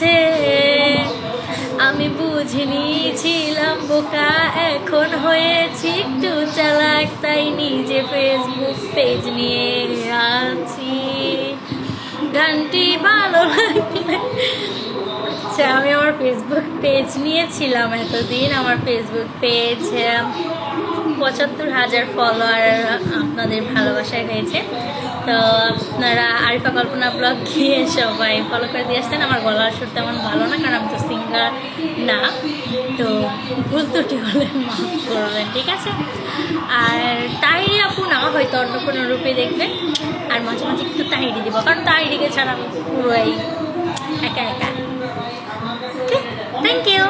আছে, আমি বুঝিনি ছিলাম বোকা, এখন হয়েছি একটু চালাক, তাই নিজে ফেসবুক পেজ নিয়ে আছি। গানটি ভালো লাগলে, আচ্ছা আমি আমার ফেসবুক পেজ নিয়েছিলাম এতদিন। আমার ফেসবুক পেজ ৭৫,০০০ ফলোয়ার আপনাদের ভালোবাসায় হয়েছে। তো আপনারা আরিফা কল্পনা ব্লগ গিয়ে সবাই ফলো করে দিয়ে আসতেন। আমার গলার সুর তেমন ভালো না, কারণ আমি তো সিঙ্গার না, তো ভুল ত্রুটি হলে মাফ করবেন, ঠিক আছে। আর তাহিরি আপু না, হয়তো অন্য কোনো রূপে দেখবেন। আর মাঝে মাঝে একটু তাহিরি দিব, কারণ তাহিরিকে ছাড়া আমি পুরোই একা একা। Thank you.